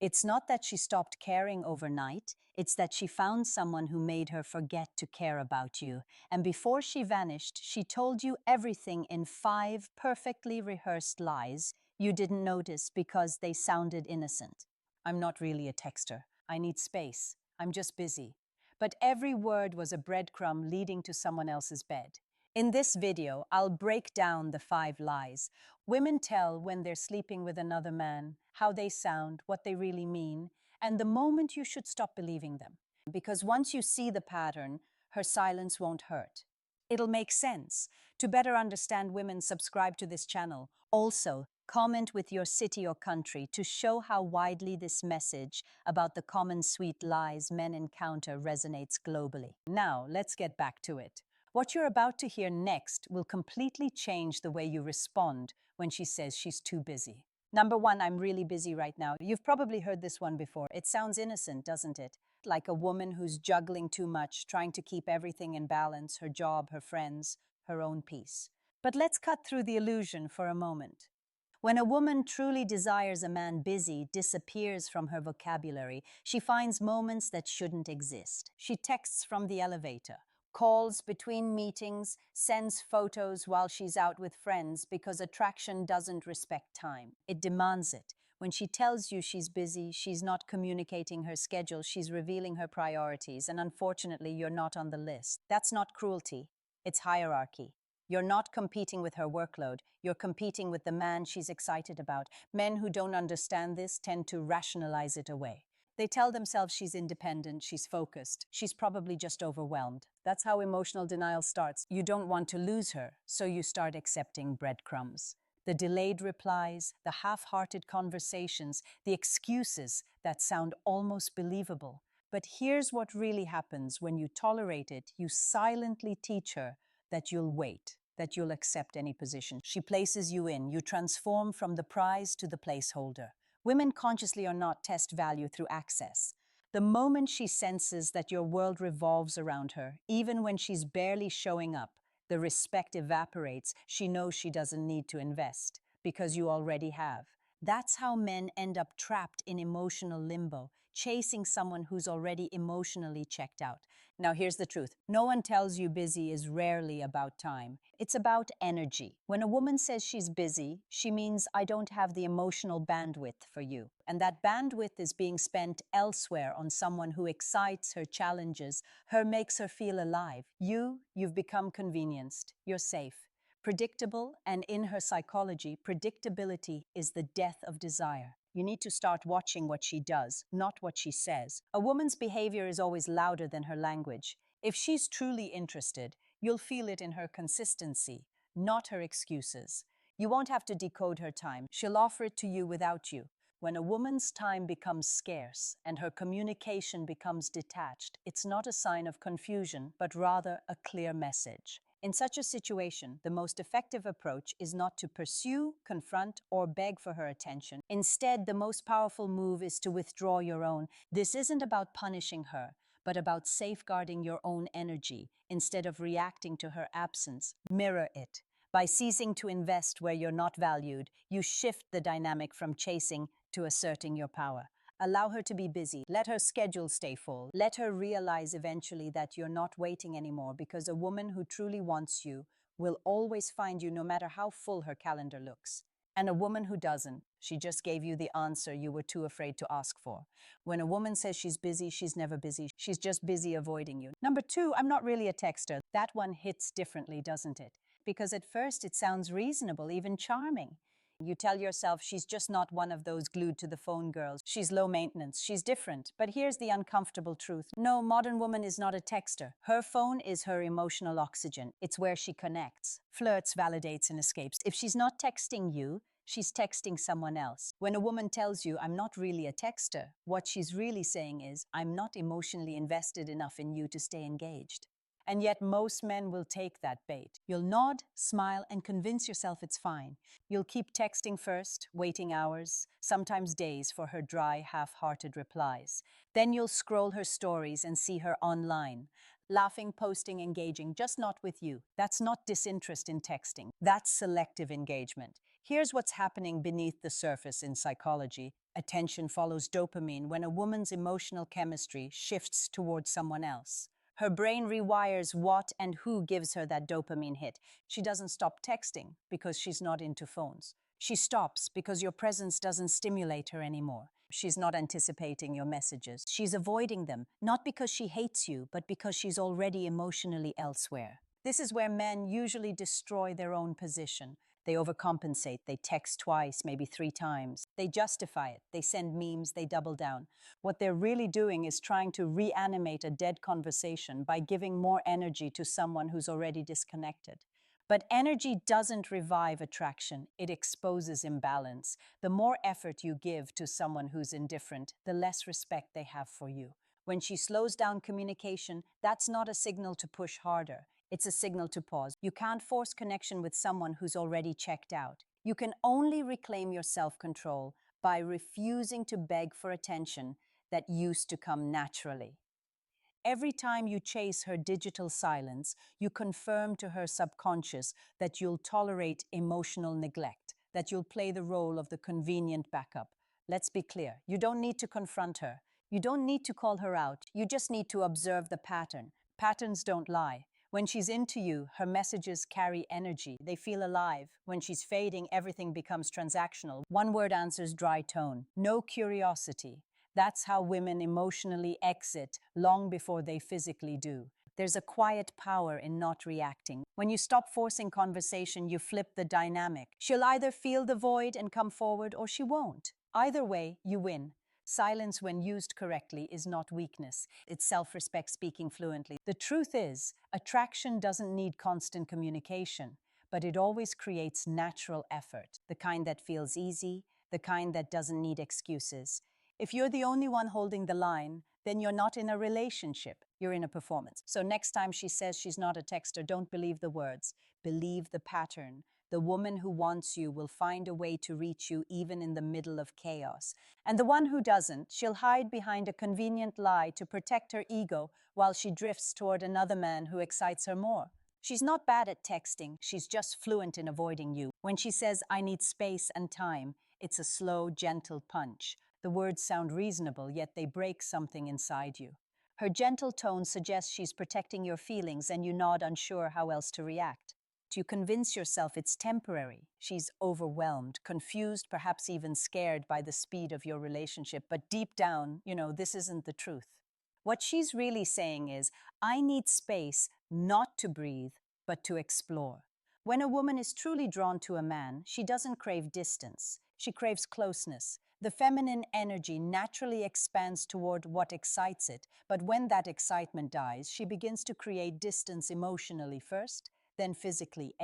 It's not that she stopped caring overnight, it's that she found someone who made her forget to care about you. And before she vanished, she told you everything in 5 perfectly rehearsed lies you didn't notice because they sounded innocent. I'm not really a texter. I need space. I'm just busy. But every word was a breadcrumb leading to someone else's bed. In this video, I'll break down the 5 lies women tell when they're sleeping with another man, how they sound, what they really mean, and the moment you should stop believing them. Because once you see the pattern, her silence won't hurt. It'll make sense. To better understand women, subscribe to this channel. Also, comment with your city or country to show how widely this message about the common sweet lies men encounter resonates globally. Now, let's get back to it. What you're about to hear next will completely change the way you respond when she says she's too busy. Number 1, I'm really busy right now. You've probably heard this one before. It sounds innocent, doesn't it? Like a woman who's juggling too much, trying to keep everything in balance, her job, her friends, her own peace. But let's cut through the illusion for a moment. When a woman truly desires a man busy disappears from her vocabulary, she finds moments that shouldn't exist. She texts from the elevator, calls between meetings, sends photos while she's out with friends because attraction doesn't respect time. It demands it. When she tells you she's busy, she's not communicating her schedule, she's revealing her priorities, and unfortunately, you're not on the list. That's not cruelty, it's hierarchy. You're not competing with her workload, you're competing with the man she's excited about. Men who don't understand this tend to rationalize it away. They tell themselves she's independent, she's focused, she's probably just overwhelmed. That's how emotional denial starts. You don't want to lose her, so you start accepting breadcrumbs. The delayed replies, the half-hearted conversations, the excuses that sound almost believable. But here's what really happens when you tolerate it. You silently teach her that you'll wait, that you'll accept any position. She places you in. You transform from the prize to the placeholder. Women consciously or not test value through access. The moment she senses that your world revolves around her, even when she's barely showing up, the respect evaporates. She knows she doesn't need to invest because you already have. That's how men end up trapped in emotional limbo, chasing someone who's already emotionally checked out. Now, here's the truth. No one tells you busy is rarely about time. It's about energy. When a woman says she's busy, she means I don't have the emotional bandwidth for you. And that bandwidth is being spent elsewhere on someone who excites her, challenges her, makes her feel alive. You've become convenienced. You're safe. Predictable, and in her psychology, predictability is the death of desire. You need to start watching what she does, not what she says. A woman's behavior is always louder than her language. If she's truly interested, you'll feel it in her consistency, not her excuses. You won't have to decode her time. She'll offer it to you without you. When a woman's time becomes scarce and her communication becomes detached, it's not a sign of confusion, but rather a clear message. In such a situation, the most effective approach is not to pursue, confront, or beg for her attention. Instead, the most powerful move is to withdraw your own. This isn't about punishing her, but about safeguarding your own energy. Instead of reacting to her absence, mirror it. By ceasing to invest where you're not valued, you shift the dynamic from chasing to asserting your power. Allow her to be busy. Let her schedule stay full. Let her realize eventually that you're not waiting anymore, because a woman who truly wants you will always find you no matter how full her calendar looks. And a woman who doesn't, she just gave you the answer you were too afraid to ask for. When a woman says she's busy, she's never busy. She's just busy avoiding you. Number 2, I'm not really a texter. That one hits differently, doesn't it? Because at first it sounds reasonable, even charming. You tell yourself she's just not one of those glued to the phone girls. She's low maintenance. She's different. But here's the uncomfortable truth. No, modern woman is not a texter. Her phone is her emotional oxygen. It's where she connects, flirts, validates, and escapes. If she's not texting you, she's texting someone else. When a woman tells you, I'm not really a texter, what she's really saying is, I'm not emotionally invested enough in you to stay engaged. And yet most men will take that bait. You'll nod, smile, and convince yourself it's fine. You'll keep texting first, waiting hours, sometimes days for her dry, half-hearted replies. Then you'll scroll her stories and see her online, laughing, posting, engaging, just not with you. That's not disinterest in texting. That's selective engagement. Here's what's happening beneath the surface in psychology. Attention follows dopamine when a woman's emotional chemistry shifts towards someone else. Her brain rewires what and who gives her that dopamine hit. She doesn't stop texting because she's not into phones. She stops because your presence doesn't stimulate her anymore. She's not anticipating your messages. She's avoiding them, not because she hates you, but because she's already emotionally elsewhere. This is where men usually destroy their own position. They overcompensate, they text twice, maybe 3 times. They justify it, they send memes, they double down. What they're really doing is trying to reanimate a dead conversation by giving more energy to someone who's already disconnected. But energy doesn't revive attraction, it exposes imbalance. The more effort you give to someone who's indifferent, the less respect they have for you. When she slows down communication, that's not a signal to push harder. It's a signal to pause. You can't force connection with someone who's already checked out. You can only reclaim your self-control by refusing to beg for attention that used to come naturally. Every time you chase her digital silence, you confirm to her subconscious that you'll tolerate emotional neglect, that you'll play the role of the convenient backup. Let's be clear, you don't need to confront her. You don't need to call her out. You just need to observe the pattern. Patterns don't lie. When she's into you, her messages carry energy. They feel alive. When she's fading, everything becomes transactional. One word answers, dry tone. No curiosity. That's how women emotionally exit long before they physically do. There's a quiet power in not reacting. When you stop forcing conversation, you flip the dynamic. She'll either feel the void and come forward, or she won't. Either way, you win. Silence, when used correctly, is not weakness. It's self-respect speaking fluently. The truth is, attraction doesn't need constant communication, but it always creates natural effort, the kind that feels easy, the kind that doesn't need excuses. If you're the only one holding the line, then you're not in a relationship, you're in a performance. So next time she says she's not a texter, don't believe the words, believe the pattern. The woman who wants you will find a way to reach you even in the middle of chaos. And the one who doesn't, she'll hide behind a convenient lie to protect her ego while she drifts toward another man who excites her more. She's not bad at texting, she's just fluent in avoiding you. When she says, I need space and time, it's a slow, gentle punch. The words sound reasonable, yet they break something inside you. Her gentle tone suggests she's protecting your feelings, and you nod, unsure how else to react. You convince yourself it's temporary. She's overwhelmed, confused, perhaps even scared by the speed of your relationship. But deep down, this isn't the truth. What she's really saying is, I need space not to breathe, but to explore. When a woman is truly drawn to a man, she doesn't crave distance. She craves closeness. The feminine energy naturally expands toward what excites it, but when that excitement dies, she begins to create distance emotionally first, then physically.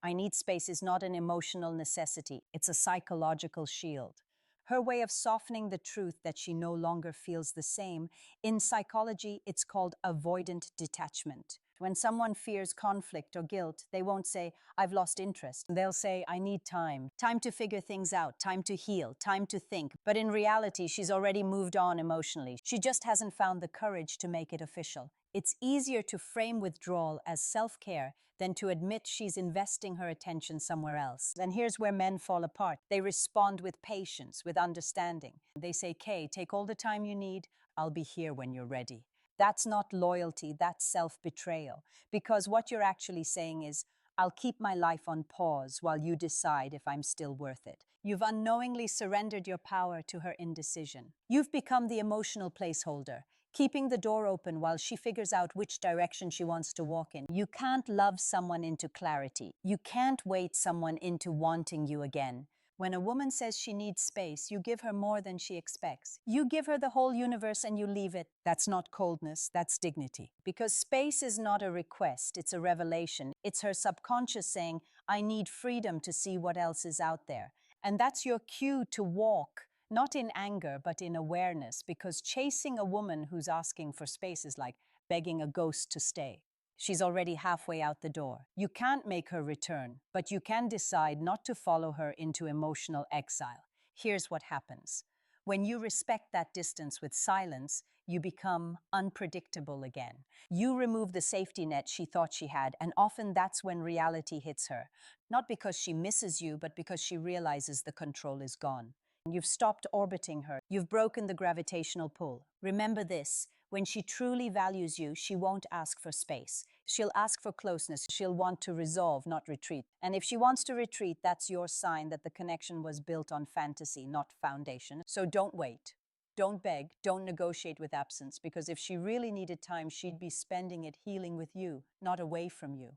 I need space is not an emotional necessity, it's a psychological shield. Her way of softening the truth that she no longer feels the same. In psychology, it's called avoidant detachment. When someone fears conflict or guilt, they won't say, I've lost interest. They'll say, I need time. Time to figure things out, time to heal, time to think. But in reality, she's already moved on emotionally. She just hasn't found the courage to make it official. It's easier to frame withdrawal as self-care than to admit she's investing her attention somewhere else. And here's where men fall apart. They respond with patience, with understanding. They say, Kay, take all the time you need. I'll be here when you're ready. That's not loyalty, that's self-betrayal. Because what you're actually saying is, I'll keep my life on pause while you decide if I'm still worth it. You've unknowingly surrendered your power to her indecision. You've become the emotional placeholder, keeping the door open while she figures out which direction she wants to walk in. You can't love someone into clarity. You can't wait someone into wanting you again. When a woman says she needs space, you give her more than she expects. You give her the whole universe and you leave it. That's not coldness, that's dignity. Because space is not a request, it's a revelation. It's her subconscious saying, I need freedom to see what else is out there. And that's your cue to walk, not in anger, but in awareness. Because chasing a woman who's asking for space is like begging a ghost to stay. She's already halfway out the door. You can't make her return, but you can decide not to follow her into emotional exile. Here's what happens. When you respect that distance with silence, you become unpredictable again. You remove the safety net she thought she had, and often that's when reality hits her. Not because she misses you, but because she realizes the control is gone. You've stopped orbiting her. You've broken the gravitational pull. Remember this. When she truly values you, she won't ask for space. She'll ask for closeness. She'll want to resolve, not retreat. And if she wants to retreat, that's your sign that the connection was built on fantasy, not foundation. So don't wait. Don't beg. Don't negotiate with absence, because if she really needed time, she'd be spending it healing with you, not away from you.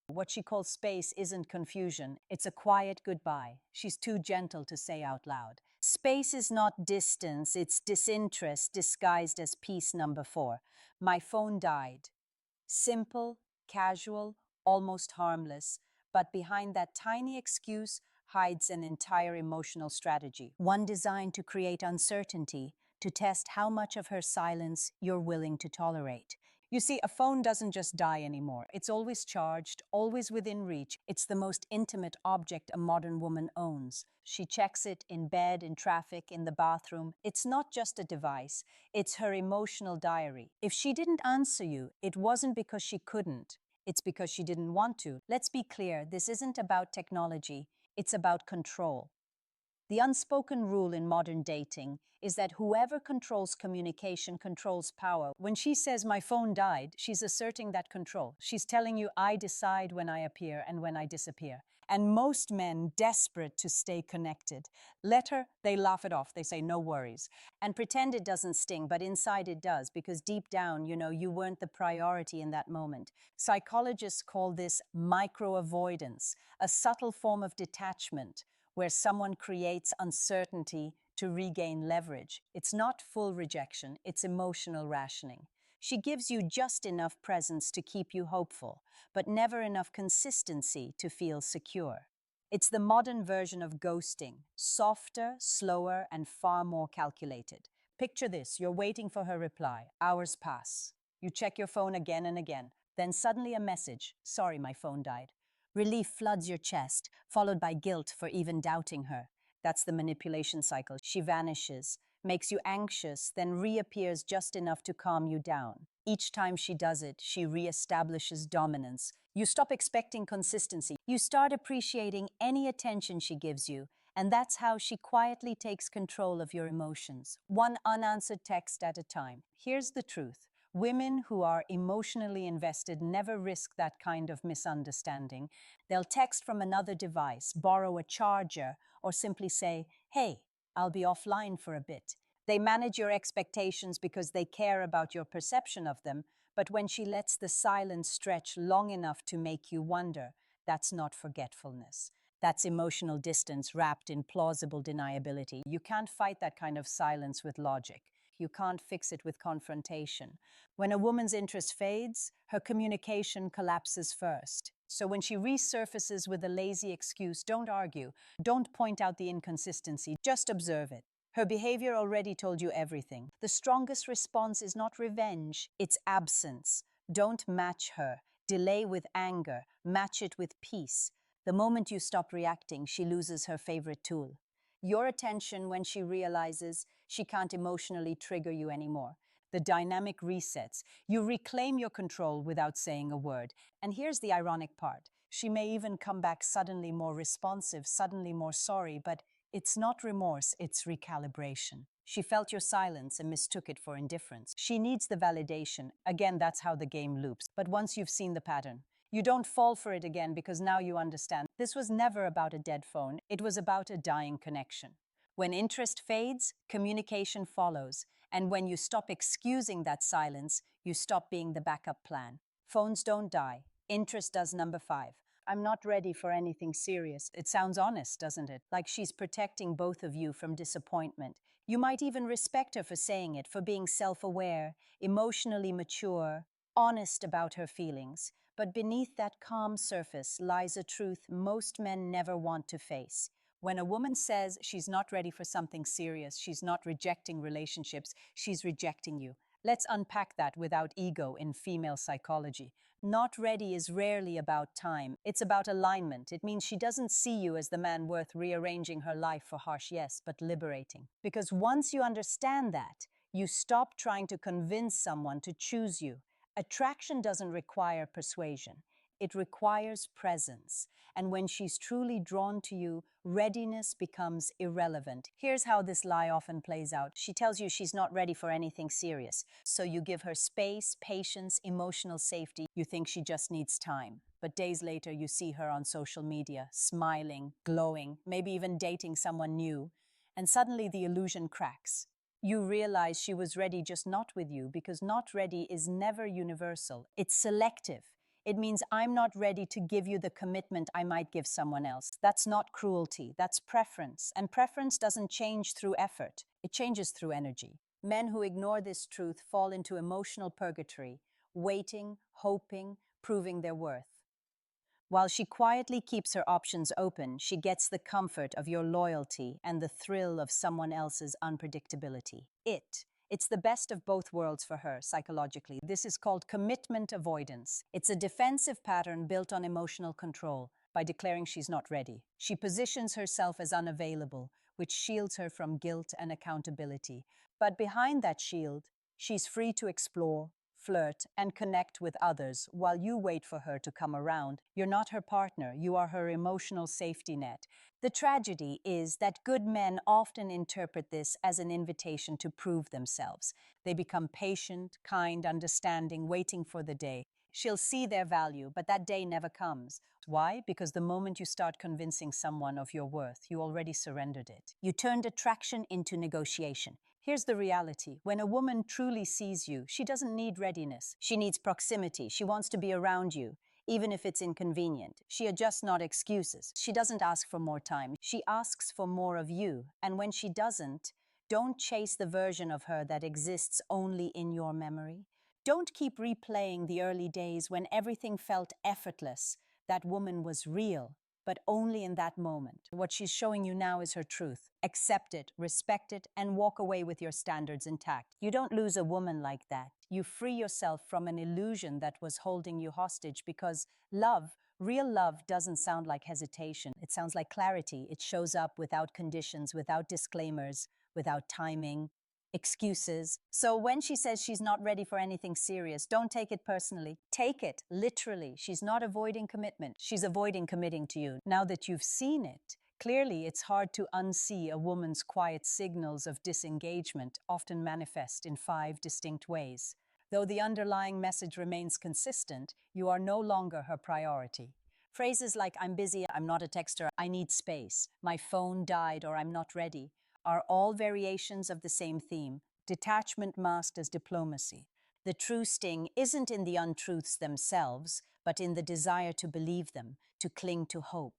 What she calls space isn't confusion, it's a quiet goodbye. She's too gentle to say out loud. Space is not distance, it's disinterest disguised as piece number 4. My phone died. Simple, casual, almost harmless, but behind that tiny excuse hides an entire emotional strategy. One designed to create uncertainty, to test how much of her silence you're willing to tolerate. You see, a phone doesn't just die anymore. It's always charged, always within reach. It's the most intimate object a modern woman owns. She checks it in bed, in traffic, in the bathroom. It's not just a device, it's her emotional diary. If she didn't answer you, it wasn't because she couldn't. It's because she didn't want to. Let's be clear, this isn't about technology, it's about control. The unspoken rule in modern dating is that whoever controls communication controls power. When she says, my phone died, she's asserting that control. She's telling you, I decide when I appear and when I disappear. And most men, desperate to stay connected, let her, they laugh it off. They say, no worries. And pretend it doesn't sting, but inside it does, because deep down, you weren't the priority in that moment. Psychologists call this micro-avoidance, a subtle form of detachment, where someone creates uncertainty to regain leverage. It's not full rejection, it's emotional rationing. She gives you just enough presence to keep you hopeful, but never enough consistency to feel secure. It's the modern version of ghosting, softer, slower, and far more calculated. Picture this, you're waiting for her reply. Hours pass. You check your phone again and again. Then suddenly a message, sorry, my phone died. Relief floods your chest, followed by guilt for even doubting her. That's the manipulation cycle. She vanishes, makes you anxious, then reappears just enough to calm you down. Each time she does it, she reestablishes dominance. You stop expecting consistency. You start appreciating any attention she gives you, and that's how she quietly takes control of your emotions, one unanswered text at a time. Here's the truth. Women who are emotionally invested never risk that kind of misunderstanding. They'll text from another device, borrow a charger, or simply say, hey, I'll be offline for a bit. They manage your expectations because they care about your perception of them, but when she lets the silence stretch long enough to make you wonder, that's not forgetfulness. That's emotional distance wrapped in plausible deniability. You can't fight that kind of silence with logic. You can't fix it with confrontation. When a woman's interest fades, her communication collapses first. So when she resurfaces with a lazy excuse, don't argue. Don't point out the inconsistency. Just observe it. Her behavior already told you everything. The strongest response is not revenge, it's absence. Don't match her. Delay with anger. Match it with peace. The moment you stop reacting, she loses her favorite tool. Your attention when she realizes she can't emotionally trigger you anymore. The dynamic resets. You reclaim your control without saying a word. And here's the ironic part. She may even come back suddenly more responsive, suddenly more sorry, but it's not remorse, it's recalibration. She felt your silence and mistook it for indifference. She needs the validation. Again, that's how the game loops. But once you've seen the pattern, you don't fall for it again because now you understand. This was never about a dead phone. It was about a dying connection. When interest fades, communication follows. And when you stop excusing that silence, you stop being the backup plan. Phones don't die. Interest does. Number 5. I'm not ready for anything serious. It sounds honest, doesn't it? Like she's protecting both of you from disappointment. You might even respect her for saying it, for being self-aware, emotionally mature, honest about her feelings. But beneath that calm surface lies a truth most men never want to face. When a woman says she's not ready for something serious, she's not rejecting relationships, she's rejecting you. Let's unpack that without ego in female psychology. Not ready is rarely about time. It's about alignment. It means she doesn't see you as the man worth rearranging her life for harsh yes, but liberating. Because once you understand that, you stop trying to convince someone to choose you. Attraction doesn't require persuasion. It requires presence. And when she's truly drawn to you, readiness becomes irrelevant. Here's how this lie often plays out. She tells you she's not ready for anything serious. So you give her space, patience, emotional safety. You think she just needs time. But days later, you see her on social media, smiling, glowing, maybe even dating someone new. And suddenly the illusion cracks. You realize she was ready, just not with you, because not ready is never universal. It's selective. It means I'm not ready to give you the commitment I might give someone else. That's not cruelty, that's preference. And preference doesn't change through effort, it changes through energy. Men who ignore this truth fall into emotional purgatory, waiting, hoping, proving their worth. While she quietly keeps her options open, she gets the comfort of your loyalty and the thrill of someone else's unpredictability. It's the best of both worlds for her, psychologically. This is called commitment avoidance. It's a defensive pattern built on emotional control. By declaring she's not ready, she positions herself as unavailable, which shields her from guilt and accountability. But behind that shield, she's free to explore, flirt, and connect with others while you wait for her to come around. You're not her partner, you are her emotional safety net. The tragedy is that good men often interpret this as an invitation to prove themselves. They become patient, kind, understanding, waiting for the day. She'll see their value, but that day never comes. Why? Because the moment you start convincing someone of your worth, you already surrendered it. You turned attraction into negotiation. Here's the reality. When a woman truly sees you, she doesn't need readiness. She needs proximity. She wants to be around you, even if it's inconvenient. She adjusts, not excuses. She doesn't ask for more time. She asks for more of you. And when she doesn't, don't chase the version of her that exists only in your memory. Don't keep replaying the early days when everything felt effortless. That woman was real, but only in that moment. What she's showing you now is her truth. Accept it, respect it, and walk away with your standards intact. You don't lose a woman like that. You free yourself from an illusion that was holding you hostage, because love, real love, doesn't sound like hesitation. It sounds like clarity. It shows up without conditions, without disclaimers, without timing, excuses. So when she says she's not ready for anything serious, don't take it personally. Take it literally. She's not avoiding commitment. She's avoiding committing to you. Now that you've seen it, clearly it's hard to unsee a woman's quiet signals of disengagement, often manifest in 5 distinct ways. Though the underlying message remains consistent, you are no longer her priority. Phrases like "I'm busy," "I'm not a texter," "I need space," "my phone died," or "I'm not ready," are all variations of the same theme: detachment masked as diplomacy. The true sting isn't in the untruths themselves, but in the desire to believe them, to cling to hope.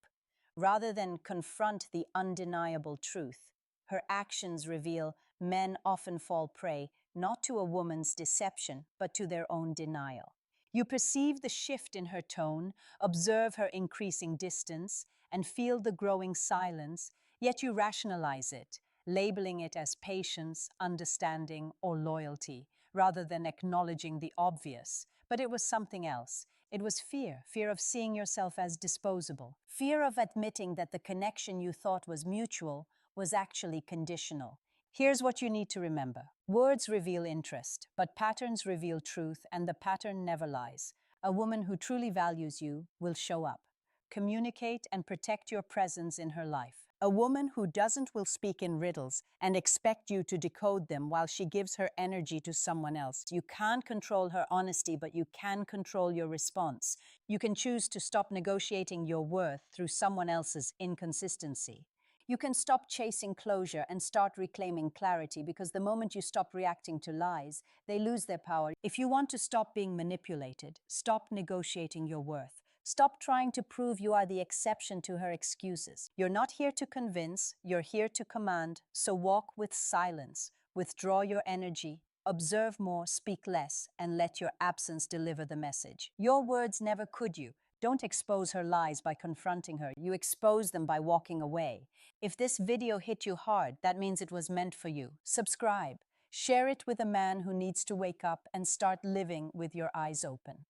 Rather than confront the undeniable truth, her actions reveal men often fall prey not to a woman's deception, but to their own denial. You perceive the shift in her tone, observe her increasing distance, and feel the growing silence, yet you rationalize it, labeling it as patience, understanding, or loyalty, rather than acknowledging the obvious. But it was something else. It was fear of seeing yourself as disposable, fear of admitting that the connection you thought was mutual was actually conditional. Here's what you need to remember. Words reveal interest, but patterns reveal truth, and the pattern never lies. A woman who truly values you will show up. Communicate and protect your presence in her life. A woman who doesn't will speak in riddles and expect you to decode them while she gives her energy to someone else. You can't control her honesty, but you can control your response. You can choose to stop negotiating your worth through someone else's inconsistency. You can stop chasing closure and start reclaiming clarity, because the moment you stop reacting to lies, they lose their power. If you want to stop being manipulated, stop negotiating your worth. Stop trying to prove you are the exception to her excuses. You're not here to convince, you're here to command, so walk with silence, withdraw your energy, observe more, speak less, and let your absence deliver the message. Your words never could you. Don't expose her lies by confronting her. You expose them by walking away. If this video hit you hard, that means it was meant for you. Subscribe. Share it with a man who needs to wake up and start living with your eyes open.